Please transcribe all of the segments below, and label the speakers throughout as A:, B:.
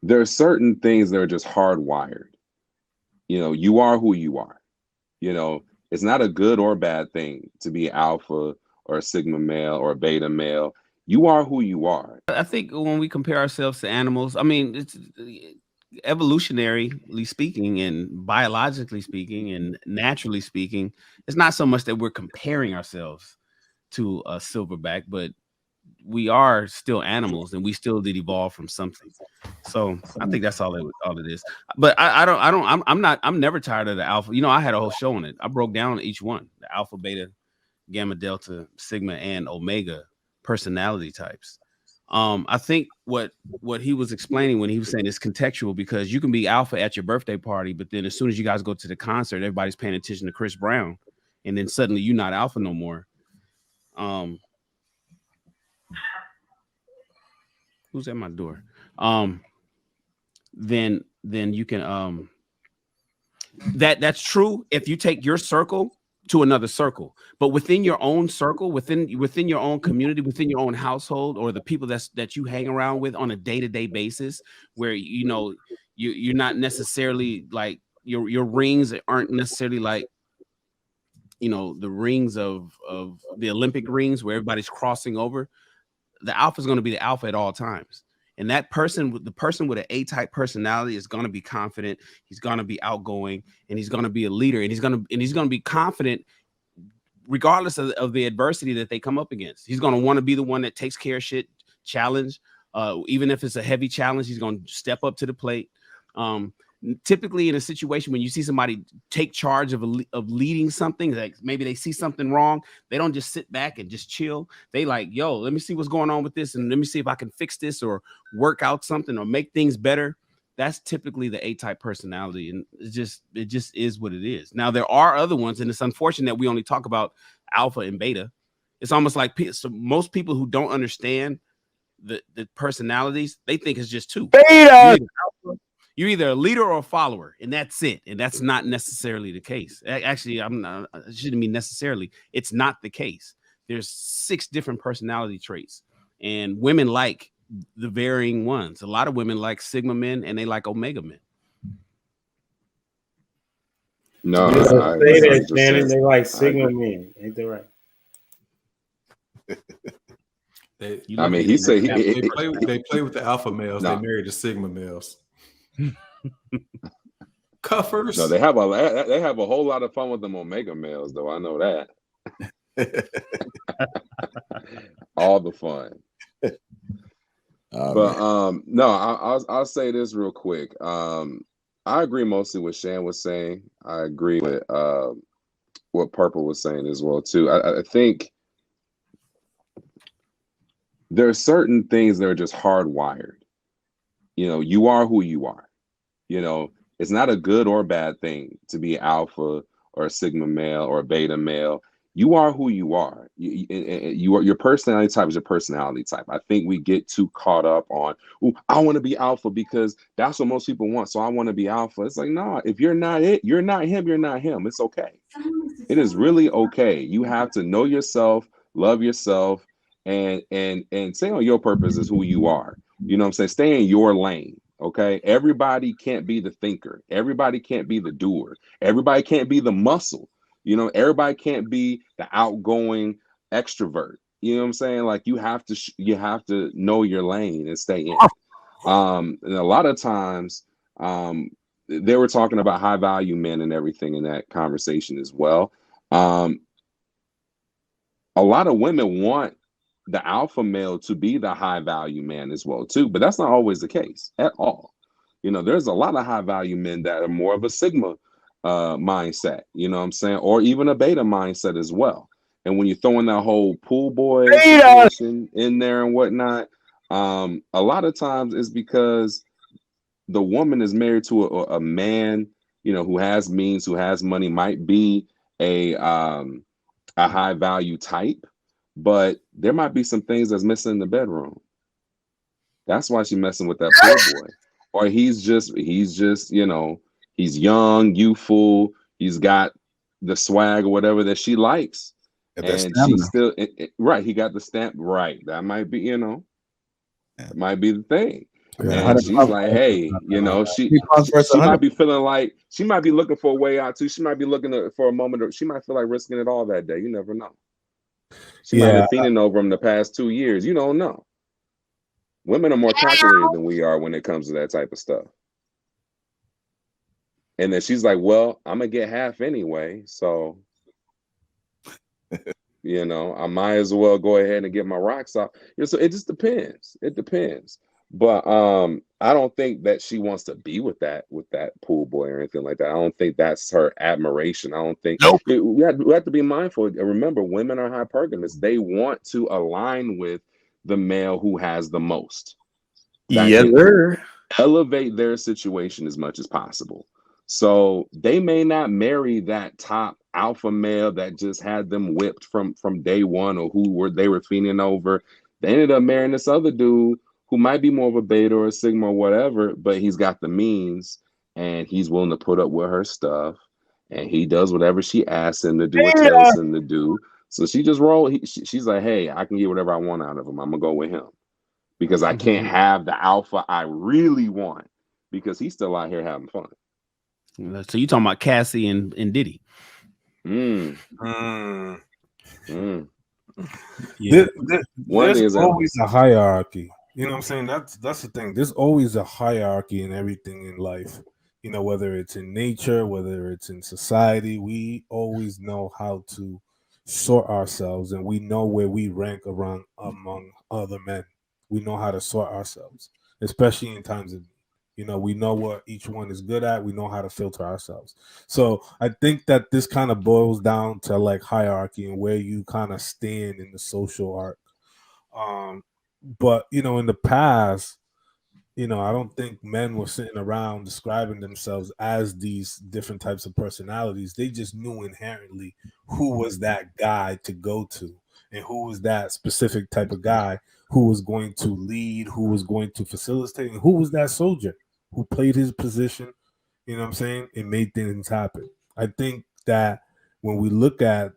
A: there are certain things that are just hardwired. You are who you are. You know, it's not a good or bad thing to be alpha or a sigma male or a beta male. You are who you are.
B: I think when we compare ourselves to animals, I mean, it's evolutionarily speaking and biologically speaking and naturally speaking, it's not so much that we're comparing ourselves to a silverback, but we are still animals and we still did evolve from something. So I think that's all it is. But I'm never tired of the alpha. I had a whole show on it. I broke down each one: the alpha, beta, gamma, delta, sigma, and omega personality types. I think what he was explaining when he was saying it's contextual, because you can be alpha at your birthday party, but then as soon as you guys go to the concert, everybody's paying attention to Chris Brown, and then suddenly you're not alpha no more. Um, who's at my door? Um, then you can that's true if you take your circle to another circle, but within your own circle, within your own community, within your own household, or the people that you hang around with on a day-to-day basis, where you're not necessarily like your rings aren't necessarily like the rings of the Olympic rings where everybody's crossing over. The alpha is going to be the alpha at all times. And that person, the person with an A-type personality, is going to be confident. He's going to be outgoing, and he's going to be a leader, and he's going to be confident regardless of the adversity that they come up against. He's going to want to be the one that takes care of shit, challenge. Even if it's a heavy challenge, he's going to step up to the plate. Typically in a situation when you see somebody take charge of leading something, like maybe they see something wrong, they don't just sit back and just chill. They like, yo, let me see what's going on with this, and let me see if I can fix this or work out something or make things better. That's typically the A-type personality, and it just is what it is. Now there are other ones, and it's unfortunate that we only talk about alpha and beta. It's almost like so most people who don't understand the personalities, they think it's just two.
C: Beta.
B: You're either a leader or a follower, and that's it. And that's not necessarily the case. Actually, I shouldn't mean necessarily. It's not the case. There's 6 different personality traits, and women like the varying ones. A lot of women like sigma men, and they like omega men.
A: No,
C: I say that, Shannon. They like sigma men. Ain't that right?
A: He said
D: they play with the alpha males. They marry the sigma males. Cuffers.
A: No, they have a whole lot of fun with them omega males, though. I know that. All the fun. But no, I'll say this real quick. I agree mostly with Shan was saying. I agree with what Purple was saying as well too. I think there are certain things that are just hardwired. You are who you are. It's not a good or bad thing to be alpha or a sigma male or a beta male. You are who you are. Your personality type is your personality type. I think we get too caught up on, I want to be alpha because that's what most people want, so I want to be alpha. It's like, no, if you're not it, you're not him, you're not him. It's okay. It is really okay. You have to know yourself, love yourself, and stay on your purpose is who you are. You know what I'm saying? Stay in your lane. Okay, everybody can't be the thinker. Everybody can't be the doer. Everybody can't be the muscle. Everybody can't be the outgoing extrovert. You know what I'm saying? Like you have to know your lane and stay in. And a lot of times, they were talking about high value men and everything in that conversation as well. A lot of women want the alpha male to be the high value man as well too, but that's not always the case at all. There's a lot of high value men that are more of a sigma mindset, you know what I'm saying, or even a beta mindset as well. And when you throw in that whole pool boy situation in there and whatnot, a lot of times it's because the woman is married to a man, who has means, who has money, might be a high value type, but there might be some things that's missing in the bedroom. That's why she's messing with that pool boy. Or he's just, he's young, youthful, he's got the swag or whatever that she likes. And she's still right. He got the stamp right. That might be, it might be the thing. And she's like, hey, you know, she might be feeling like she might be looking for a way out too. She might be looking for a moment, or she might feel like risking it all that day. You never know. She might have been fiending over him the past 2 years. You don't know. Women are more calculated than we are when it comes to that type of stuff. And then she's like, well, I'm gonna get half anyway, so you know, I might as well go ahead and get my rocks off. You know, so it just depends. It depends. But I don't think that she wants to be with that pool boy or anything like that. I don't think that's her admiration. I don't think we have to be mindful. Remember, women are hypergamous. They want to align with the male who has the most. That can elevate their situation as much as possible. So they may not marry that top alpha male that just had them whipped from day one, or they were fiending over. They ended up marrying this other dude who might be more of a beta or a sigma or whatever, but he's got the means and he's willing to put up with her stuff, and he does whatever she asks him to do or tells him to do. So she just she's like, hey, I can get whatever I want out of him. I'm gonna go with him because I can't have the alpha I really want because he's still out here having fun.
B: So you talking about Cassie and Diddy?
C: Yeah.
E: There's always a hierarchy. You know what I'm saying? That's the thing. There's always a hierarchy in everything in life. You know, whether it's in nature, whether it's in society, we always know how to sort ourselves, and we know where we rank among other men. We know how to sort ourselves, especially in times of, you know, we know what each one is good at. We know how to filter ourselves. So I think that this kind of boils down to like hierarchy and where you kind of stand in the social arc. But, you know, in the past, you know, I don't think men were sitting around describing themselves as these different types of personalities. They just knew inherently who was that guy to go to and who was that specific type of guy who was going to lead, who was going to facilitate, and who was that soldier who played his position, you know what I'm saying, and made things happen. I think that when we look at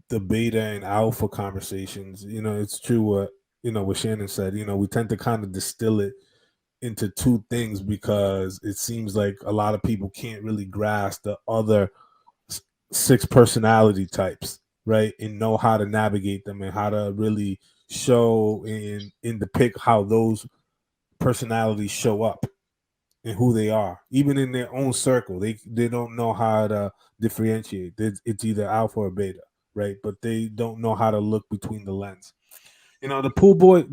E: the beta and alpha conversations, you know, it's true what, you know, what Shannon said. You know, we tend to kind of distill it into two things because it seems like a lot of people can't really grasp the other 6 personality types, right, and know how to navigate them and how to really show and depict how those personalities show up and who they are, even in their own circle. They don't know how to differentiate. It's either alpha or beta, right? But they don't know how to look between the lens. You know, the pool boy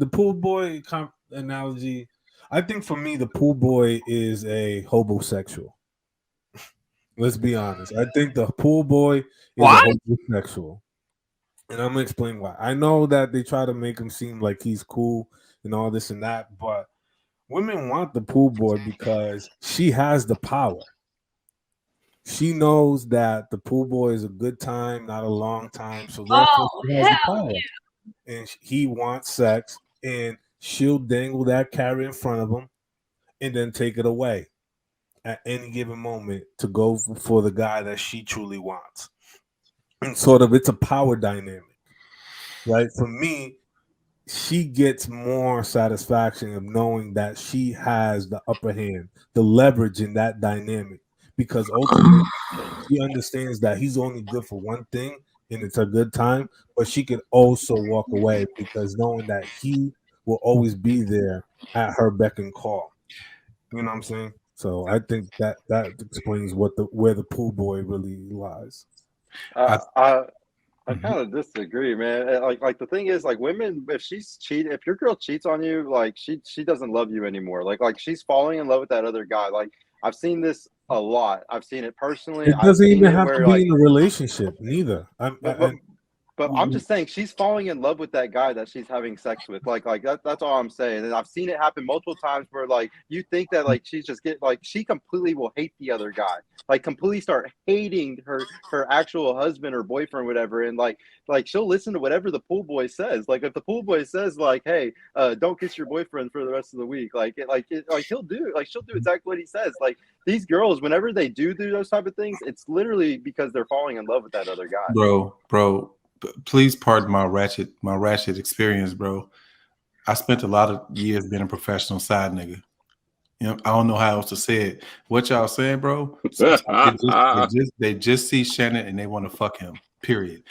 E: analogy. I think for me, the pool boy is a homosexual. Let's be honest. I think the pool boy is a homosexual. And I'm gonna explain why. I know that they try to make him seem like he's cool and all this and that, but women want the pool boy because she has the power. She knows that the pool boy is a good time, not a long time. So therefore, she has the power. Yeah. And he wants sex, and she'll dangle that carrot in front of him and then take it away at any given moment to go for the guy that she truly wants. And sort of, it's a power dynamic, right? For me, she gets more satisfaction of knowing that she has the upper hand, the leverage in that dynamic, because ultimately she understands that he's only good for one thing and it's a good time, but she could also walk away because knowing that he will always be there at her beck and call. You know what I'm saying? So I think that explains where the pool boy really lies.
F: I kind of disagree, man. Like the thing is, like, women, if your girl cheats on you, like she doesn't love you anymore. Like she's falling in love with that other guy. Like I've seen this a lot. I've seen it personally.
E: It doesn't even have to be in a relationship, neither.
F: But I'm just saying she's falling in love with that guy that she's having sex with. Like that's all I'm saying. And I've seen it happen multiple times where like you think that like she's just she completely will hate the other guy. Like completely start hating her actual husband or boyfriend, whatever. And like she'll listen to whatever the pool boy says. Like if the pool boy says like, hey, don't kiss your boyfriend for the rest of the week, she'll do exactly what he says. Like these girls, whenever they do those type of things, it's literally because they're falling in love with that other guy.
D: Bro. Please pardon my ratchet experience, bro. I spent a lot of years being a professional side nigga. You know, I don't know how else to say it. What y'all saying, bro? Sometimes they just see Shannon and they want to fuck him. Period.